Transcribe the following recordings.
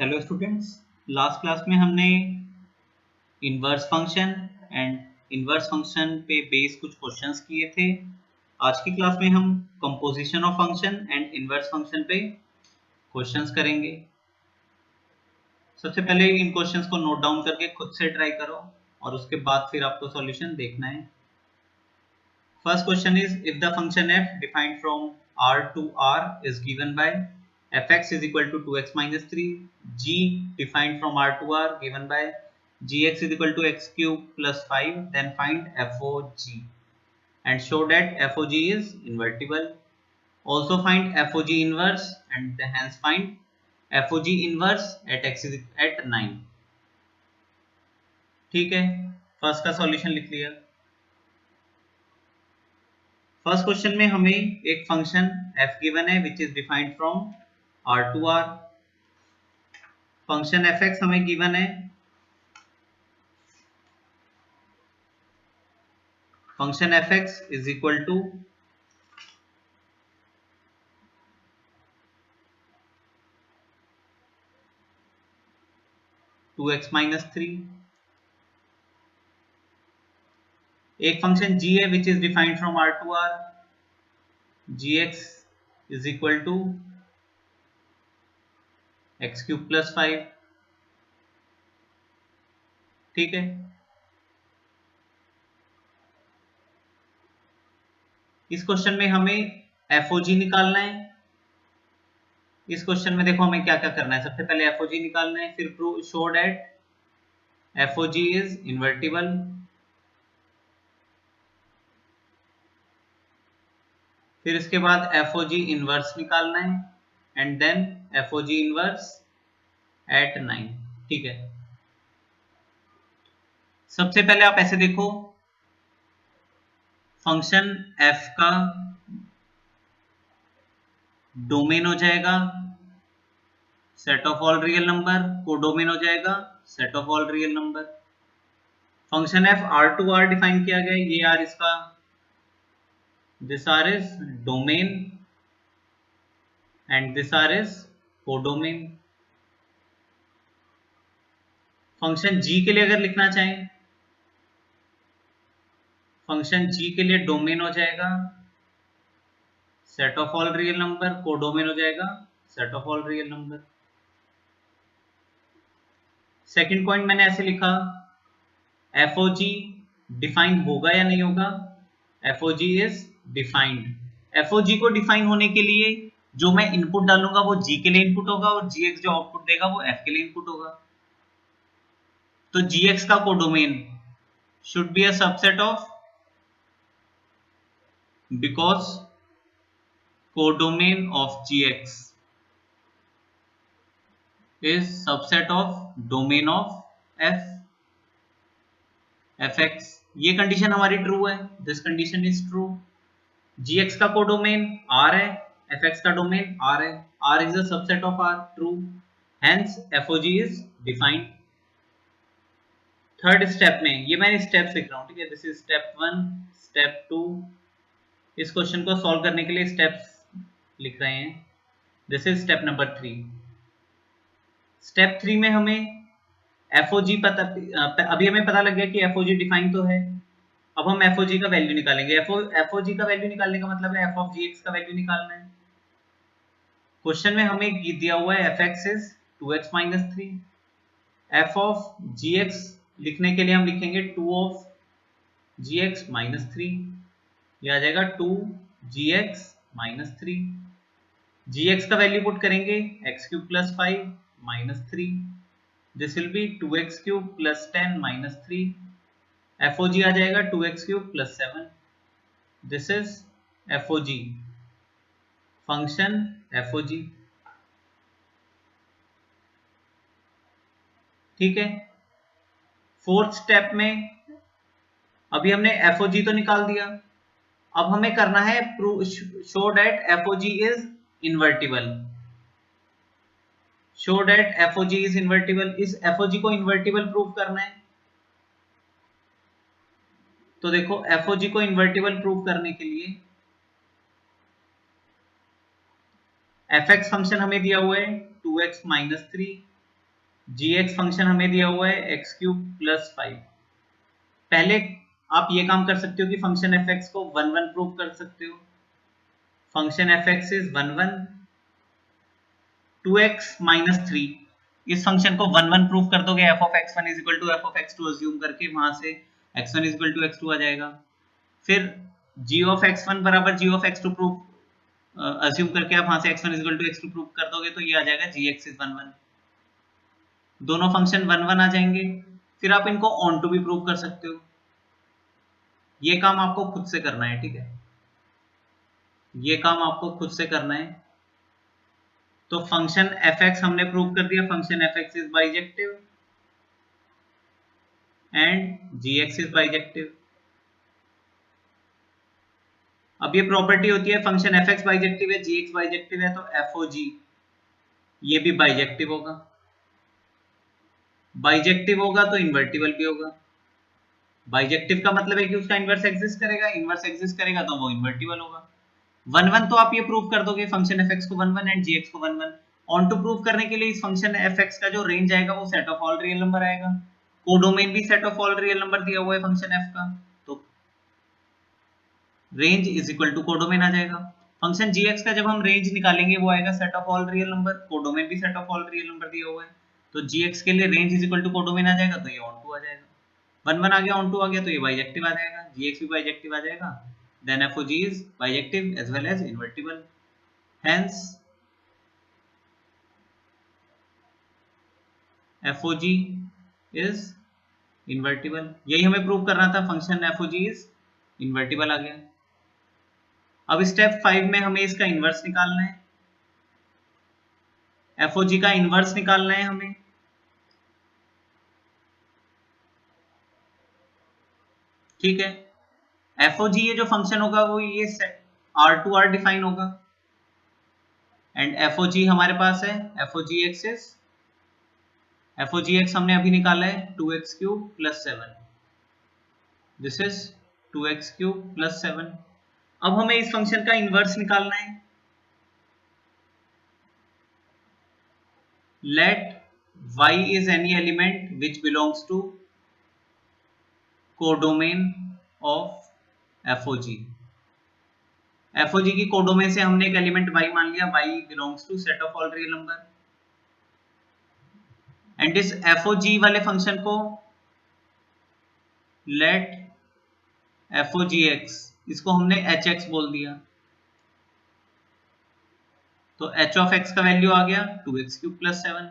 Hello students, last class में हमने inverse function and inverse function पे बेस कुछ क्वेश्चंस किए थे। आज की क्लास में हम composition of function and inverse function पे क्वेश्चंस करेंगे। सबसे पहले इन क्वेश्चंस को नोट डाउन करके खुद से ट्राई करो और उसके बाद फिर आपको सॉल्यूशन देखना है। First question is, if the function f defined from R to R is given by fx is equal to 2x minus 3, g defined from R to R given by gx is equal to x cube plus 5, then find FOG and show that FOG is invertible. Also find FOG inverse and hence find FOG inverse at x is at 9. ठीक है, first का solution लिख लिया। First question में हमें एक function f given है which is defined from R to R। Function fx हमें गिवन है। Function fx is equal to 2x minus 3। एक फंक्शन g है which is defined from R to R। gx is equal to x cube plus 5। ठीक है, इस question में हमें FOG निकालना है। इस क्वेश्चन में देखो हमें क्या क्या करना है। सबसे पहले FOG निकालना है, फिर prove show that FOG is invertible. फिर इसके बाद FOG इनवर्स निकालना है and then FOG inverse at 9। ठीक है, सबसे पहले आप ऐसे देखो, फंक्शन f का डोमेन हो जाएगा set of all real number, codomain हो जाएगा set of all real number. Function f R to R define किया गया है, ये R इसका this R is domain and this R is codomain. Function g के लिए अगर लिखना चाहें, फंक्शन g के लिए डोमेन हो जाएगा set of all real number, codomain हो जाएगा set of all real number. Second point मैंने ऐसे लिखा, FOG डिफाइन होगा या नहीं होगा। FOG is defined. FOG को डिफाइन होने के लिए जो मैं इनपुट डालूंगा वो g के लिए इनपुट होगा और gx जो आउटपुट देगा वो f के लिए इनपुट होगा। तो gx का codomain should be a subset of, because codomain of gx is subset of domain of fx। ये कंडीशन हमारी ट्रू है, this condition is true. gx का कोडोमेन r है, fx का डोमेन r है, r is a subset of r, true, hence FOG is defined। Third step में, ये मैं स्टेप्स लिख रहा हूं, ठीक है, दिस इज स्टेप 1, स्टेप 2। इस क्वेश्चन को सॉल्व करने के लिए स्टेप्स लिख रहे हैं, this is step number 3। Step 3 में हमें FOG पता, अभी हमें पता लग गया कि FOG डिफाइन तो है। अब हम FOG का वैल्यू निकालेंगे। FOG का वैल्यू निकालने का मतलब है f of gx का वैल्यू निकालना है। क्वेश्चन में हमें दिया हुआ है fx is 2x minus 3। f of gx लिखने के लिए हम लिखेंगे 2 of gx minus 3, ये आ जाएगा 2 gx minus 3। gx का वैल्यू पुट करेंगे x cube plus 5 minus 3, this will be 2x cube plus 10 minus 3। FOG आ जाएगा 2x cube plus 7। this is FOG, function FOG। ठीक है, फोर्थ स्टेप में अभी हमने FOG तो निकाल दिया, अब हमें करना है show that FOG is invertible. Show that FOG is invertible, इस FOG को इन्वर्टिबल प्रूव करना है। तो देखो FOG को इन्वर्टिबल प्रूव करने के लिए fx फंक्शन हमें दिया हुआ है 2x minus 3 जी एक्स फंक्शन हमें दिया हुआ है एक्स क्यूब प्लस 5। पहले आप ये काम कर सकते हो कि फंक्शन एफ एक्स को 1 1 प्रूव कर सकते हो। Function f x is 1 1 2x minus 3। इस फंक्शन को 1 1 प्रूव कर दोगे f of x one is equal to f of x two assume करके, वहां से x one is equal to x two आ जाएगा। फिर g ऑफ एक्स वन बराबर g of x two prove assume करके आप वहां से x1 is equal to x2 prove कर दोगे, तो ये आ जाएगा gx इज 1 1। दोनों फंक्शन 1 1 आ जाएंगे। फिर आप इनको ऑन टू भी प्रूव कर सकते हो। ये काम आपको खुद से करना है, ठीक है, ये काम आपको खुद से करना है। तो फंक्शन एफ एक्स हमने प्रूव कर दिया, function f x is bijective and g x is bijective. अब ये प्रॉपर्टी होती है फंक्शन एफ एक्स बाइजेक्टिव है, जी एक्स बाइजेक्टिव है, तो एफ ओ जी ये भी बाइजेक्टिव होगा। बाइजेक्टिव होगा तो इन्वर्टिबल भी होगा। बाइजेक्टिव का मतलब है कि उसका इनवर्स एग्जिस्ट करेगा, इनवर्स एग्जिस्ट करेगा तो वो इन्वर्टिबल होगा। 1 1 तो आप ये प्रूव कर दोगे फंक्शन एफ एक्स को 1 1 एंड जी एक्स को 1 1। ऑन टू प्रूव करने के लिए इस फंक्शन एफ एक्स का जो रेंज आएगा वो set of all real number आएगा। कोडोमेन भी set of all real number दिया हुआ है फंक्शन एफ का, तो range is equal to codomain आ जाएगा। फंक्शन जी एक्स का जब हम रेंज निकालेंगे वो आएगा set of all real number, codomain भी set of all real number दिया हुआ है, तो जी एक्स के लिए range is equal to codomain आ जाएगा, तो ये ऑन टू आ जाएगा। 1 1 आ गया, ऑन टू आ गया, तो ये बाइजेक्टिव आ जाएगा, जी एक्स भी बाइजेक्टिव आ जाएगा। Then f o g is bijective as well as invertible. Hence f o g is invertible. यही हमें प्रूव करना था, function f o g is invertible आ गया। अब स्टेप 5 में हमें इसका इनवर्स निकालना है, एफ ओ जी का इनवर्स निकालना है हमें। ठीक है, एफ ओ जी ये जो फंक्शन होगा वो ये आर टू आर डिफाइन होगा, एंड एफ ओ जी हमारे पास है f o g x is, f o g x हमने अभी निकाला है 2x cube plus 7। This is 2x cube plus 7। अब हमें इस फंक्शन का इनवर्स निकालना है। Let y is any element which belongs to codomain of FOG। FOG की कोडोमेन से हमने एक एलिमेंट y मान लिया, y belongs to set of all real number, and इस FOG वाले फंक्शन को let FOGX, इसको हमने hx बोल दिया, तो h of x का वैल्यू आ गया 2x क्यूब प्लस 7।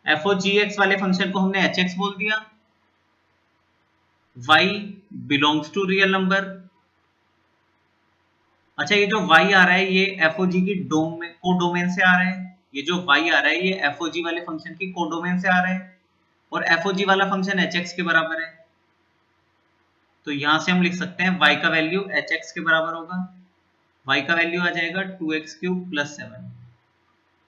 FOGX वाले फंक्शन को हमने hx बोल दिया, y belongs to real number. अच्छा, ये जो y आ रहा है ये FOG की कोडोमेन से आ रहा है, ये जो y आ रहा है ये FOG वाले फंक्शन की कोडोमेन से आ रहा है, और FOG वाला फंक्शन hx के बराबर है, तो यहां से हम लिख सकते हैं y का वैल्यू hx के बराबर होगा। y का वैल्यू आ जाएगा 2x क्यूब प्लस 7।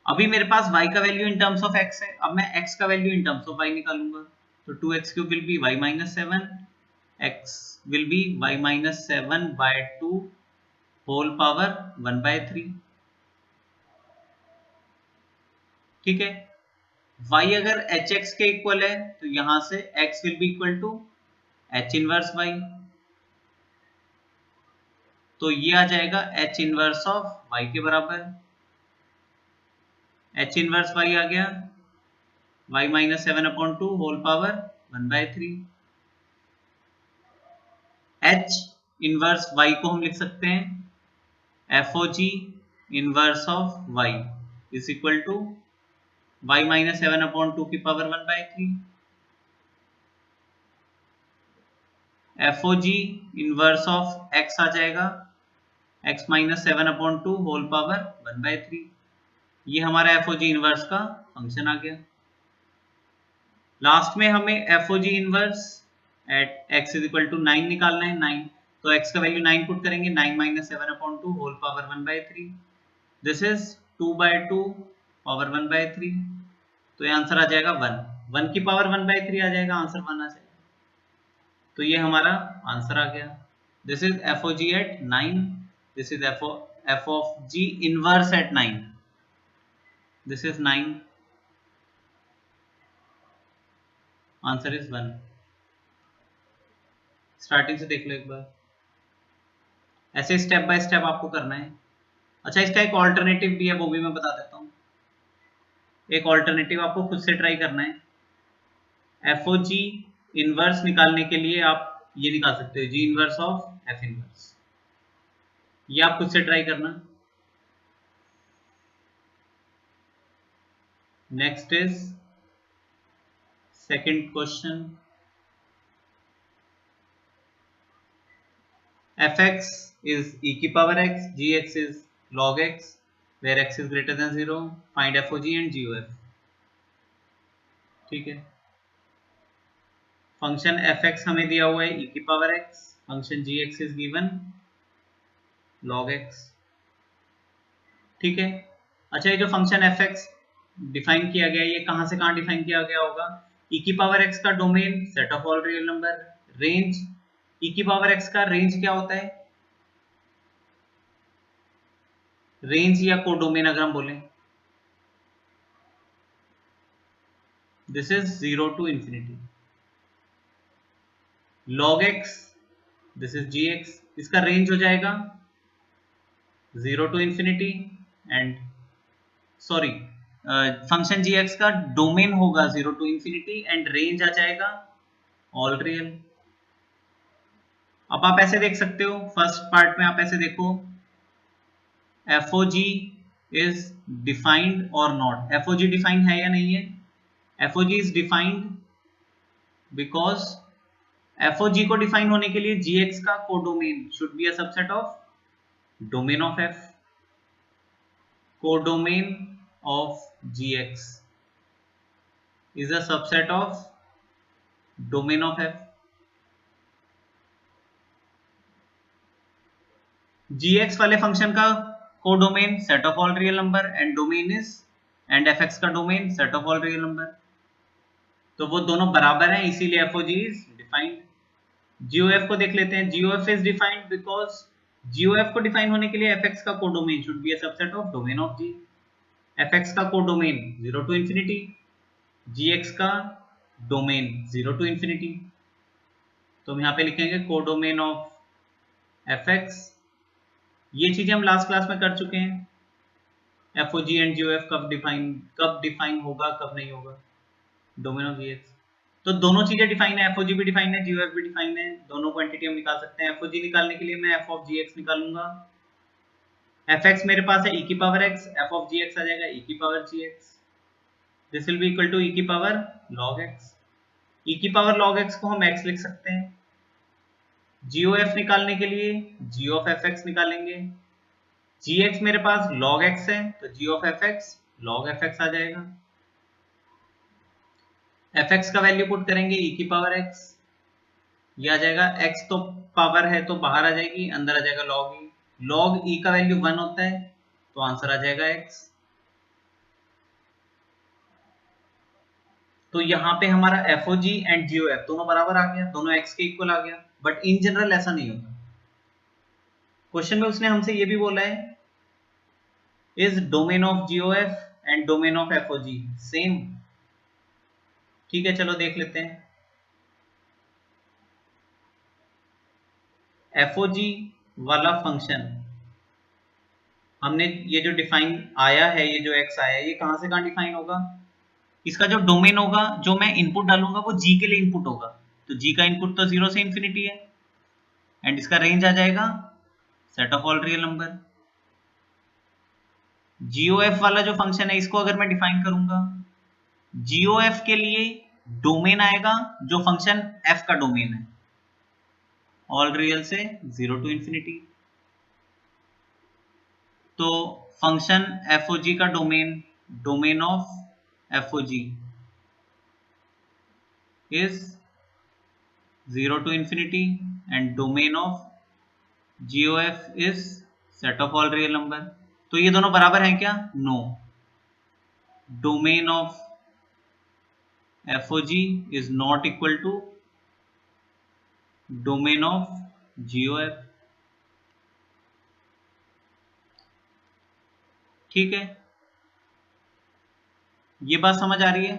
अभी मेरे पास y का value in terms of x है, अब मैं x का value in terms of y निकालूंगा, तो 2x cube will be y minus 7, x will be y minus 7 by 2 whole power 1 by 3। ठीक है, y अगर hx के इक्वल है तो यहां से x will be equal to h inverse y, तो ये आ जाएगा h इनवर्स ऑफ y के बराबर, h इनवर्स y आ गया y minus 7 upon 2 whole power 1 by 3। h inverse y को हम लिख सकते हैं FOG inverse of y is equal to y minus 7 upon 2 की power 1 by 3। FOG inverse of x आ जाएगा x minus 7 upon 2 whole power 1 by 3। ये हमारा FOG इनवर्स का फंक्शन आ गया। लास्ट में हमें FOG inverse at x is equal to 9 निकालना है, 9, तो x का वैल्यू 9 पुट करेंगे, 9 minus 7 upon 2 whole power 1 by 3। This is 2 by 2 power 1 by 3, तो ये आंसर आ जाएगा 1, 1 की पावर 1 बाय 3 आ जाएगा, आंसर 1 आ जाएगा, तो ये हमारा आंसर आ गया। This is FOG at 9, this is f of g inverse at 9, this is 9। Answer is 1। Starting से देख लो एक बार, ऐसे स्टेप बाय स्टेप आपको करना है। अच्छा, इसका एक ऑल्टरनेटिव भी है, वो भी मैं बता देता हूँ। एक ऑल्टरनेटिव आपको खुद से ट्राई करना है। FOG इनवर्स निकालने के लिए आप ये निकाल सकते हो, G inverse of F inverse. ये आप खुद से ट्राई करना। Next is second question. fx is e की power x, gx is log x, where x is greater than 0. Find FOG and GOF। ठीक है, फंक्शन fx हमें दिया हुआ है e की power x, function gx is given log x। ठीक है, अच्छा, ये जो फंक्शन fx डिफाइन किया गया है, ये कहां से कहां डिफाइन किया गया होगा? e की पावर x का domain set of all real number. Range, e की पावर x का रेंज क्या होता है? रेंज या कोडोमेन अगर हम बोलें, this is 0 to infinity. log x, this is gx, इसका रेंज हो जाएगा 0 to infinity, and sorry, function gx का डोमेन होगा 0 टू इंफिनिटी एंड रेंज आ जाएगा ऑल रियल। अब आप ऐसे देख सकते हो, फर्स्ट पार्ट में आप ऐसे देखो, FOG इज डिफाइंड और नॉट। FOG डिफाइंड है या नहीं है? FOG is defined because FOG को डिफाइन होने के लिए gx का codomain should be a subset of domain of f। Codomain of gx is a subset of domain of f। gx वाले फंक्शन का codomain set of all real number and domain is, and fx का domain set of all real number, तो वो दोनों बराबर हैं, इसीलिए FOG is defined. GOF को देख लेते हैं। GOF is defined because GOF को डिफाइन होने के लिए fx का codomain should be a subset of domain of g। fx का कोडोमेन 0 टू इंफिनिटी, gx का डोमेन 0 टू इंफिनिटी, तो हम यहाँ पे लिखेंगे कोडोमेन ऑफ fx। ये चीजें हम लास्ट क्लास में कर चुके हैं। FOG एंड GOF कब डिफाइन होगा, कब नहीं होगा, डोमेन ऑफ gx। तो दोनों चीजें डिफाइन है, FOG भी डिफाइन है, GOF भी डिफाइन है, दोनों क्वांटिटी हम निकाल सकते हैं। FOG निकालने के लिए मैं f of gx निकालूंगा। fx मेरे पास है e की power x, f of gx आ जाएगा e की power gx। This will be equal to e की पावर log x। e की पावर log x को हम x लिख सकते हैं। GOF निकालने के लिए g of fx निकालेंगे। gx मेरे पास log x है, तो g of fx log fx आ जाएगा। fx का वैल्यू पुट करेंगे e की पावर x, ये आ जाएगा, x तो पावर है तो बाहर आ जाएगी, अंदर आ जाएगा log e। log e का वैल्यू 1 होता है, तो आंसर आ जाएगा x। तो यहाँ पे हमारा FOG एंड GOF दोनों बराबर आ गया, दोनों x के इक्वल आ गया, बट इन जनरल ऐसा नहीं होता। क्वेश्चन में उसने हमसे ये भी बोला है, is domain of GOF and domain of FOG same? ठीक है, चलो देख लेते हैं। FOG वाला फंक्शन हमने, ये जो डिफाइन आया है, ये जो x आया है, ये कहां से कहां डिफाइन होगा? इसका जो डोमेन होगा, जो मैं इनपुट डालूंगा वो g के लिए इनपुट होगा, तो g का इनपुट तो 0 से इंफिनिटी है, एंड इसका रेंज आ जाएगा set of all real number. GOF वाला जो फंक्शन है, इसको अगर मैं डिफाइन करूंगा, GOF के लिए डोमेन आएगा जो फंक्शन f का डोमेन है, ऑल रियल से 0 टू इंफिनिटी। तो फंक्शन FOG का domain of FOG is 0 to infinity and domain of GOF is set of all real number। तो ये दोनों बराबर हैं क्या? No. Domain of FOG is not equal to domain of GOF। ठीक है, ये बात समझ आ रही है?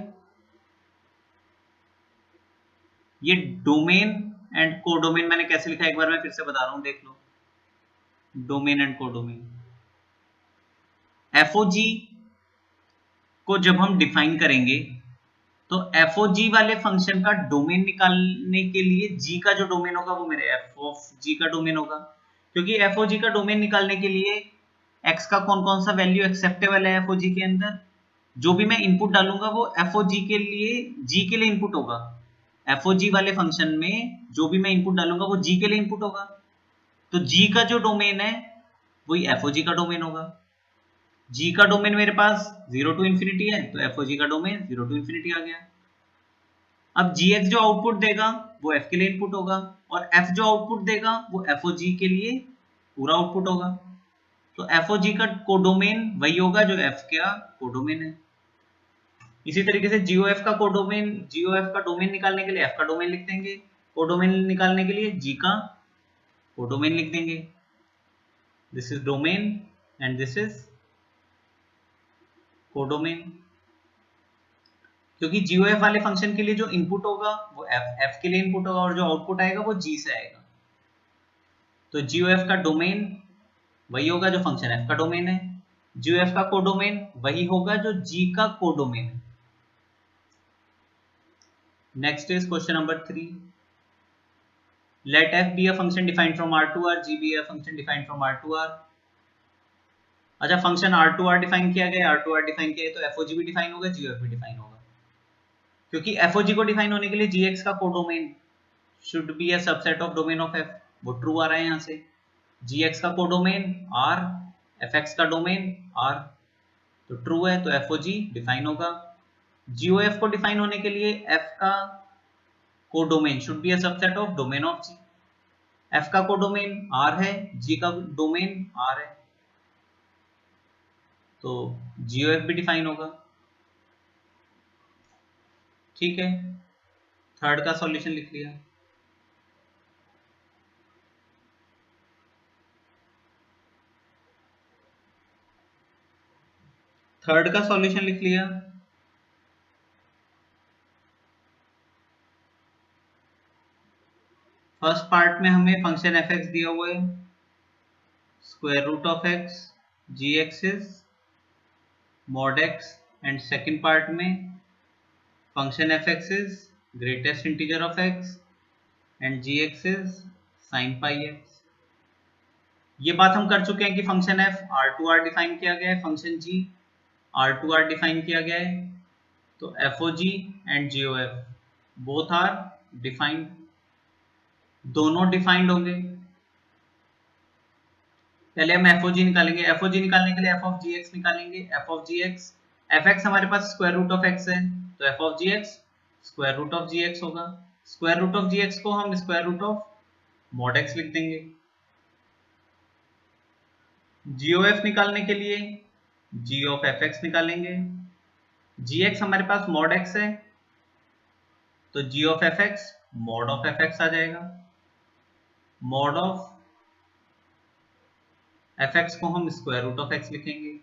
ये डोमेन एंड कोडोमेन मैंने कैसे लिखा है एक बार मैं फिर से बता रहा हूं, देख लो। डोमेन एंड कोडोमेन, एफओजी को जब हम डिफाइन करेंगे तो एफओजी वाले फंक्शन का डोमेन निकालने के लिए जी का जो डोमेन होगा वो मेरे एफ ऑफ जी का डोमेन होगा, क्योंकि एफओजी का डोमेन निकालने के लिए एक्स का कौन कौन सा वैल्यू एक्सेप्टेबल है एफओजी के अंदर, जो भी मैं इनपुट डालूंगा वो एफओजी के लिए जी के लिए इनपुट होगा। एफओजी वाले फंक्शन में जो भी मैं इनपुट डालूंगा वो जी के लिए इनपुट होगा, तो जी का जो डोमेन है वही एफओजी का डोमेन होगा। जी का डोमेन मेरे पास 0 टू इंफिनिटी है, तो एफओजी का डोमेन 0 टू इंफिनिटी आ गया। अब gx जो आउटपुट देगा वो f के लिए इनपुट होगा, और f जो आउटपुट देगा वो fog के लिए पूरा आउटपुट होगा। तो fog का कोडोमेन वही होगा जो f का कोडोमेन है। इसी तरीके से gof का कोडोमेन, gof का डोमेन निकालने के लिए f का डोमेन लिख देंगे, कोडोमेन निकालने के लिए g का कोडोमेन लिख देंगे। This is domain and this is codomain, क्योंकि GOF वाले फंक्शन के लिए जो इनपुट होगा वो f के लिए इनपुट होगा और जो आउटपुट आएगा वो g से आएगा। तो GOF का डोमेन वही होगा जो फंक्शन f का डोमेन है, GOF का कोडोमेन वही होगा जो g का कोडोमेन है। Next is question number 3, let f be a function defined from R to R, g be a function defined from R to R। अच्छा, function R to R define किया गया, R to R define किया है तो FOG भी define होगा, GOF भी define होगा, क्योंकि FOG को डिफाइन होने के लिए GX का codomain should be a subset of domain of f, वो ट्रू आ रहा है यहाँ से। GX का कोडोमेन R, FX का डोमेन R, तो ट्रू है तो FOG डिफाइन होगा। GOF को डिफाइन होने के लिए f का codomain should be a subset of domain of g, f का कोडोमेन R है, g का डोमेन R है, तो GOF भी डिफाइन होगा। ठीक है, थर्ड का सॉल्यूशन लिख लिया। थर्ड का सॉल्यूशन लिख लिया। फर्स्ट पार्ट में हमें फंक्शन fx दिया हुआ है, square root of x, gx is mod x, and second part में function fx is greatest integer of x and gx is sin pi x। ये बात हम कर चुके हैं कि function f r to r define किया गया है, function g r to r define किया गया है, तो FOG and GOF both are defined, दोनों डिफाइंड होंगे। पहले हम FOG निकालेंगे, FOG निकालने के लिए f of gx निकालेंगे, f of gx, fx हमारे पास स्क्वायर रूट ऑफ x है तो f of gx square root of gx होगा, स्क्वायर रूट ऑफ gx को हम square root of mod x लिख देंगे। GOF निकालने के लिए g of fx निकालेंगे, gx हमारे पास mod x है तो g of fx mod of fx आ जाएगा, mod of fx को हम स्क्वायर रूट ऑफ x लिखेंगे।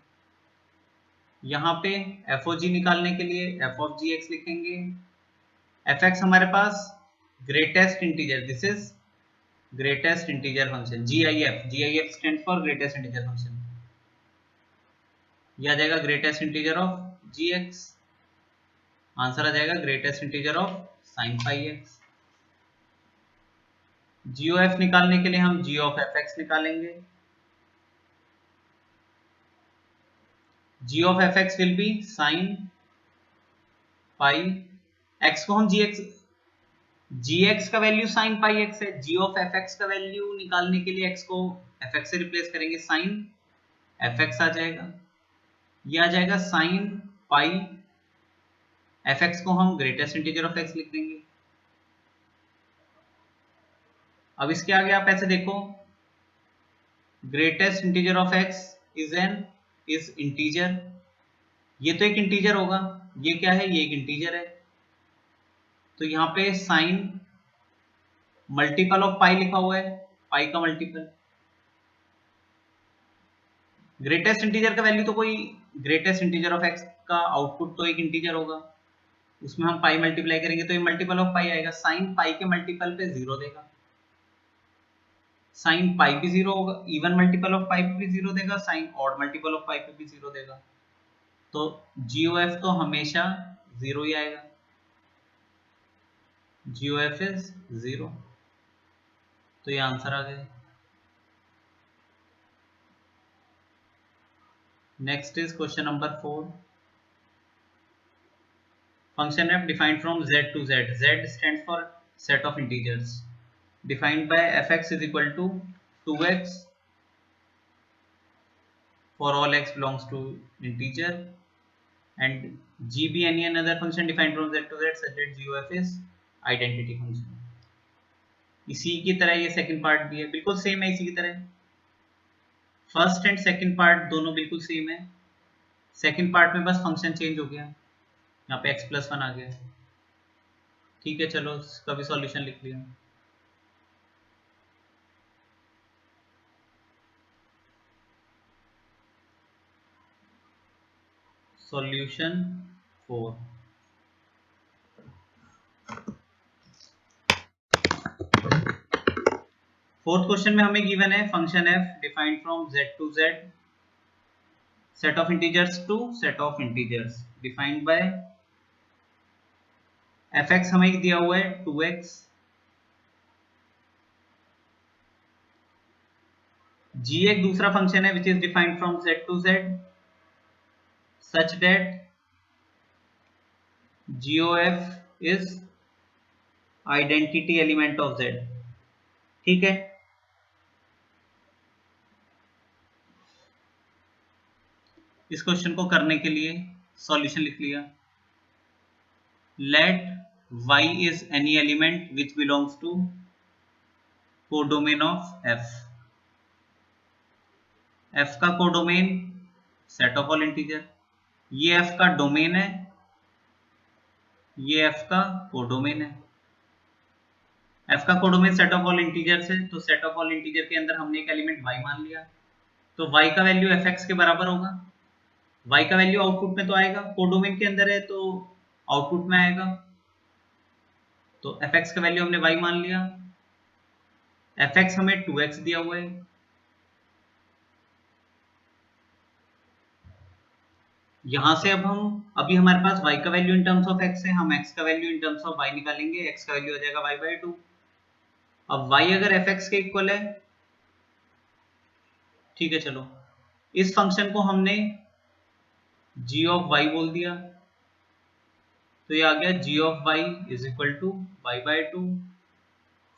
यहाँ पे FOG निकालने के लिए f of gx लिखेंगे, fx हमारे पास greatest integer, this is greatest integer function, GIF stand for greatest integer function, यह आ जाएगा greatest integer of gx, answer आ जाएगा greatest integer of sin pi x। GOF निकालने के लिए हम g of fx निकालेंगे, g of fx will be sin pi x को हम gx का वैल्यू sin pi x है, g of fx का वैल्यू निकालने के लिए x को fx से रिप्लेस करेंगे, sin fx आ जाएगा, यह आ जाएगा sin pi, fx को हम ग्रेटेस्ट इंटीजर ऑफ x लिख देंगे। अब इसके आगे आप ऐसे देखो, greatest integer of x is integer, ये तो एक इंटीजर होगा, ये क्या है, ये एक इंटीजर है, तो यहाँ पे साइन मल्टीपल ऑफ पाई लिखा हुआ है, पाई का मल्टीपल, ग्रेटेस्ट इंटीजर का वैल्यू तो कोई ग्रेटेस्ट इंटीजर ऑफ x का आउटपुट तो एक इंटीजर होगा, उसमें हम पाई मल्टीप्लाई करेंगे तो ये मल्टीपल ऑफ पाई आएगा, साइन पाई के मल्टीपल पे 0 देगा, साइन पाई भी 0 होगा, इवन मल्टीपल ऑफ पाई पे भी 0 देगा, साइन ऑड मल्टीपल ऑफ पाई पे भी 0 देगा, तो GOF तो हमेशा 0 ही आएगा, GOF इज 0, तो ये आंसर आ गया। Next is question number 4। Function f defined from z to z. Z stands for set of integers. Defined by fx is equal to 2x for all x belongs to integer, and g be any another function defined from z to z such that GOF is identity function. इसी की तरह ये second part भी है, बिल्कुल same है इसी की तरह। फर्स्ट एंड सेकंड पार्ट दोनों बिल्कुल सेम है, सेकंड पार्ट में बस फंक्शन चेंज हो गया, यहाँ पे x+1 आ गया। ठीक है, चलो इसका भी सॉल्यूशन लिख लिया। सॉल्यूशन 4। फोर्थ क्वेश्चन में हमें गिवन है function f defined from z to z, set of integers to set of integers, defined by fx हमें दिया हुआ है 2x, g एक दूसरा फंक्शन है which is defined from z to z such that GOF is identity element of z। ठीक है, इस क्वेश्चन को करने के लिए सॉल्यूशन लिख लिया। Let y is any element which belongs to codomain of f। f का codomain set of all integer, ये f का डोमेन है, ये f का कोडोमेन है। f का codomain set of all integers है, तो सेट ऑफ ऑल इंटीजर के अंदर हमने एक एलिमेंट y मान लिया, तो y का वैल्यू fx के बराबर होगा। y का वैल्यू आउटपुट में तो आएगा, कोडोमेन के अंदर है तो आउटपुट में आएगा, तो fx का वैल्यू हमने y मान लिया, fx हमें 2x दिया हुआ है, यहां से अब हम अभी हमारे पास y का value in terms of x है, हम x का value in terms of y निकालेंगे, x का वैल्यू आ जाएगा y/2। अब y अगर fx के इक्वल है, ठीक है, चलो इस फंक्शन को हमने g ऑफ y बोल दिया, तो ये आ गया g of y is equal to y/2,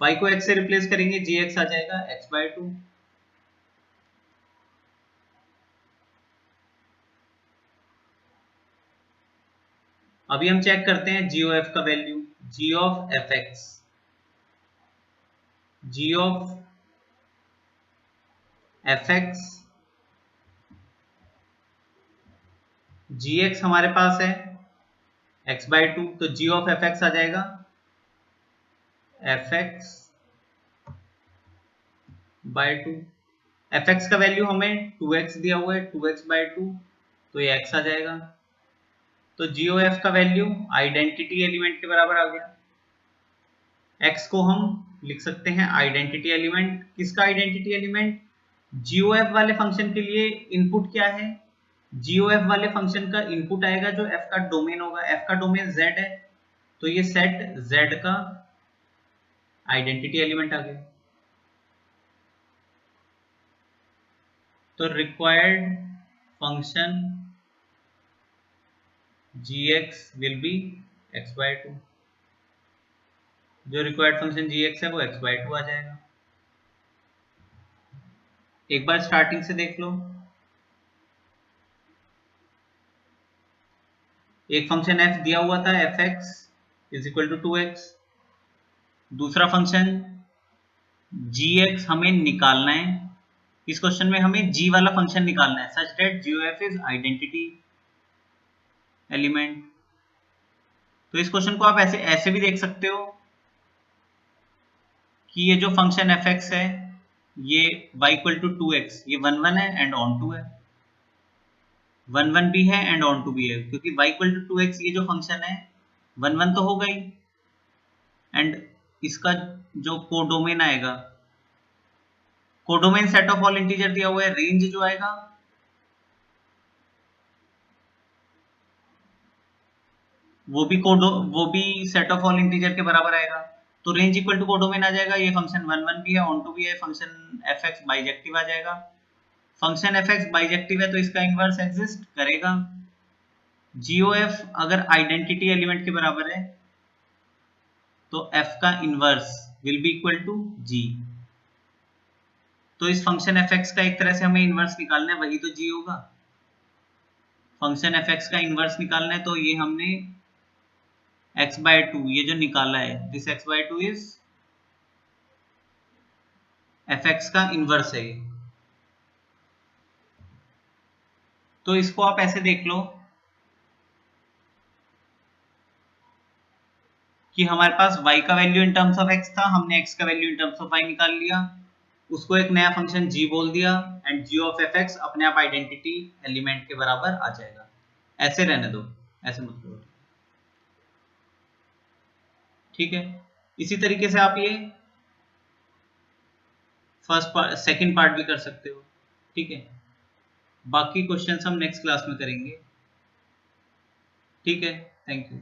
y को x से रिप्लेस करेंगे, gx आ जाएगा x/2। अभी हम चेक करते हैं GOF का value, g of fx, g of fx, gx हमारे पास है x/2, तो g ऑफ fx आ जाएगा fx/2। fx का वैल्यू हमें 2x दिया हुआ है, 2x/2, तो ये x आ जाएगा, तो GOF का वैल्यू आइडेंटिटी एलिमेंट के बराबर आ गया। x को हम लिख सकते हैं आइडेंटिटी एलिमेंट, किसका आइडेंटिटी एलिमेंट? GOF वाले फंक्शन के लिए इनपुट क्या है? GOF वाले फंक्शन का इनपुट आएगा जो f का डोमेन होगा, f का डोमेन z है, तो ये सेट z का आइडेंटिटी एलिमेंट आ गया। तो required function gx will be x/2, जो रिक्वायर्ड फंक्शन gx है वो x/2 आ जाएगा। एक बार स्टार्टिंग से देख लो, एक फंक्शन f दिया हुआ था fx is equal to 2x, दूसरा फंक्शन gx हमें निकालना है, इस क्वेश्चन में हमें g वाला फंक्शन निकालना है सच that GOF is identity element. तो इस क्वेश्चन को आप ऐसे भी देख सकते हो कि ये जो फंक्शन fx है ये y इक्वल टू 2x, ये 1 1 है एंड ऑन 2 है, 1 1 भी है एंड ऑन 2 भी है, क्योंकि y इक्वल टू 2x ये जो फंक्शन है 1 1 तो होगा ही, एंड इसका जो कोडोमेन आएगा, codomain set of all integer दिया हुआ है, रेंज जो आएगा वो भी सेट ऑफ ऑल इंटीजर के बराबर आएगा। तो रेंज इक्वल टू कोडोमेन आ जाएगा। ये फंक्शन 1 1 भी है, ऑन टू भी है, फंक्शन एफ एक्स बाइजेक्टिव आ जाएगा। फंक्शन एफ एक्स बाइजेक्टिव है तो इसका इनवर्स एग्जिस्ट करेगा। GOF अगर आइडेंटिटी एलिमेंट के बराबर है तो f का inverse will be equal to g। तो इस फंक्शन एफ एक्स का एक तरह से हमें इनवर्स निकालना है, वही तो g होगा। फंक्शन एफ एक्स का इनवर्स निकालना है तो ये हमने x/2 ये जो निकाला है, this x/2 is F x का इनवर्स है ये। तो इसको आप ऐसे देख लो कि हमारे पास y का value in terms of x था, हमने x का value in terms of y निकाल लिया, उसको एक नया फंक्शन g बोल दिया, and g of F x अपने आप आइडेंटिटी एलिमेंट के बराबर आ जाएगा। ऐसे रहने दो, ऐसे मत करो, ठीक है। इसी तरीके से आप ये फर्स्ट पार्ट सेकंड पार्ट भी कर सकते हो, ठीक है। बाकी क्वेश्चंस हम नेक्स्ट क्लास में करेंगे, ठीक है। Thank you.